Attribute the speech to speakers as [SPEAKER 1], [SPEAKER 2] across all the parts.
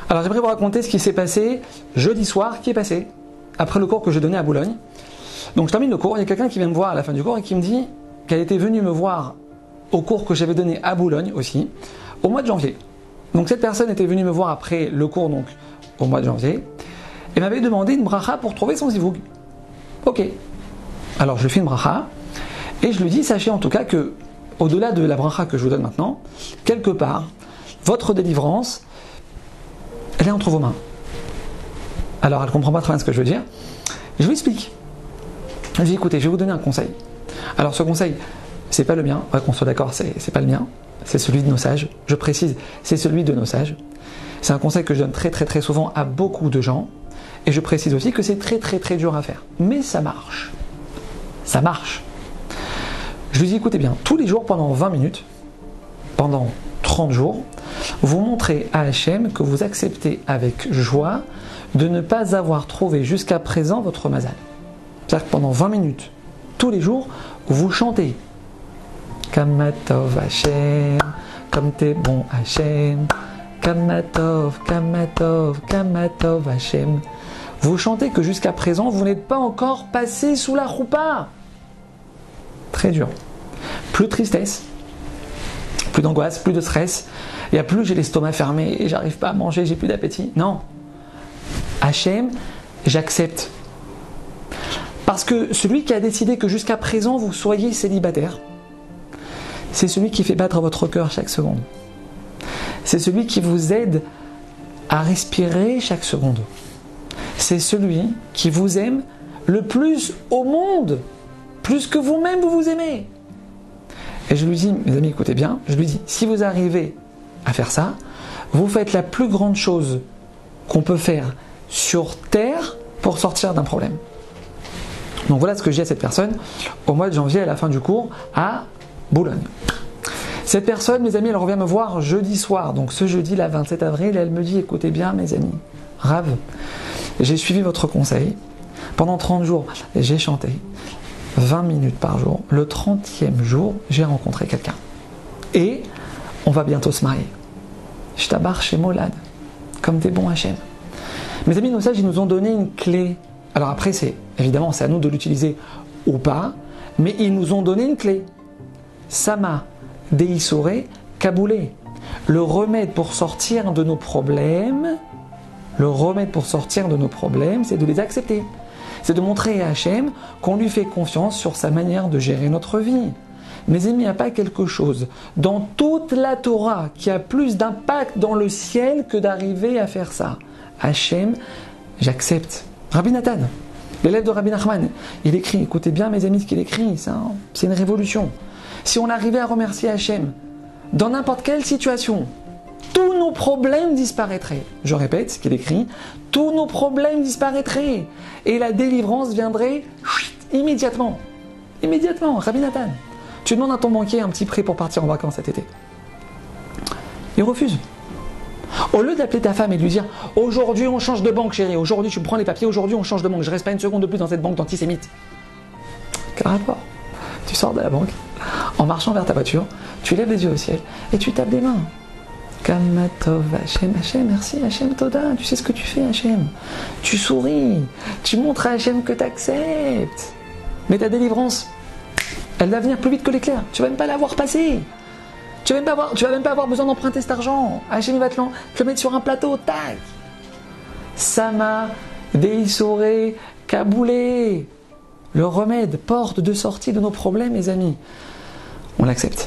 [SPEAKER 1] Alors j'aimerais vous raconter ce qui s'est passé jeudi soir, qui est passé, après le cours que j'ai donné à Boulogne. Donc je termine le cours, il y a quelqu'un qui vient me voir à la fin du cours et qui me dit qu'elle était venue me voir au cours que j'avais donné à Boulogne aussi, au mois de janvier. Donc cette personne était venue me voir après le cours, donc au mois de janvier, et m'avait demandé une bracha pour trouver son zivoug. Ok. Alors je lui fais une bracha, et je lui dis, sachez en tout cas que, au-delà de la bracha que je vous donne maintenant, quelque part, votre délivrance, elle est entre vos mains. Alors elle ne comprend pas très bien ce que je veux dire. Je lui explique. Je lui dis, écoutez, je vais vous donner un conseil. Alors ce conseil, c'est pas le mien, on va qu'on soit d'accord, c'est pas le mien, c'est celui de nos sages. Je précise, c'est celui de nos sages. C'est un conseil que je donne très très très souvent à beaucoup de gens. Et je précise aussi que c'est très très très dur à faire. Mais ça marche. Ça marche. Je lui dis, écoutez bien, tous les jours pendant 20 minutes, pendant 30 jours, vous montrez à Hachem que vous acceptez avec joie de ne pas avoir trouvé jusqu'à présent votre mazal. C'est-à-dire que pendant 20 minutes, tous les jours, vous chantez Kamatov Hachem, comme t'es bon Hachem, Kamatov, Kamatov, Kamatov Hachem. Vous chantez que jusqu'à présent, vous n'êtes pas encore passé sous la choupa. Très dur. Plus de tristesse, plus d'angoisse, plus de stress. Il n'y a plus j'ai l'estomac fermé et j'arrive pas à manger, j'ai plus d'appétit. Non. Hachem, j'accepte. Parce que celui qui a décidé que jusqu'à présent vous soyez célibataire, c'est celui qui fait battre votre cœur chaque seconde. C'est celui qui vous aide à respirer chaque seconde. C'est celui qui vous aime le plus au monde, plus que vous-même vous vous aimez. Et je lui dis, mes amis, écoutez bien, je lui dis, si vous arrivez à faire ça, vous faites la plus grande chose qu'on peut faire sur Terre pour sortir d'un problème. Donc voilà ce que je dis à cette personne au mois de janvier à la fin du cours à Boulogne. Cette personne, mes amis, elle revient me voir jeudi soir, donc ce jeudi, la 27 avril, et elle me dit, écoutez bien, mes amis, Rav, j'ai suivi votre conseil, pendant 30 jours, j'ai chanté 20 minutes par jour, le 30e jour, j'ai rencontré quelqu'un. Et on va bientôt se marier. Je t'abarre chez Molad, comme des bons Hachem. Mes amis, nos sages, ils nous ont donné une clé. Alors après, évidemment, c'est à nous de l'utiliser ou pas, mais ils nous ont donné une clé. Sama Deisore Kaboulé. Le remède pour sortir de nos problèmes, c'est de les accepter. C'est de montrer à Hachem qu'on lui fait confiance sur sa manière de gérer notre vie. Mes amis, il n'y a pas quelque chose dans toute la Torah qui a plus d'impact dans le ciel que d'arriver à faire ça. Hachem, j'accepte. Rabbi Nathan, l'élève de Rabbi Nachman, il écrit, écoutez bien mes amis ce qu'il écrit, c'est une révolution. Si on arrivait à remercier Hachem, dans n'importe quelle situation, tous nos problèmes disparaîtraient. Je répète ce qu'il écrit, tous nos problèmes disparaîtraient. Et la délivrance viendrait immédiatement. Immédiatement, Rabbi Nathan. Tu demandes à ton banquier un petit prêt pour partir en vacances cet été. Il refuse. Au lieu d'appeler ta femme et de lui dire « Aujourd'hui on change de banque chérie, aujourd'hui tu prends les papiers, aujourd'hui on change de banque, je reste pas une seconde de plus dans cette banque d'antisémite. » Quel rapport? Tu sors de la banque, en marchant vers ta voiture, tu lèves les yeux au ciel et tu tapes des mains. Kamatov Hachem, Hachem, merci Hachem Toda, tu sais ce que tu fais Hachem. Tu souris, tu montres à Hachem que tu acceptes. Mais ta délivrance, elle va venir plus vite que l'éclair, tu vas même pas l'avoir passée. Tu vas même pas avoir besoin d'emprunter cet argent. Hachem il va te le mettre sur un plateau, tac. Sama Deisore Kaboulé. Le remède, porte de sortie de nos problèmes, mes amis. On l'accepte.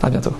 [SPEAKER 1] À bientôt.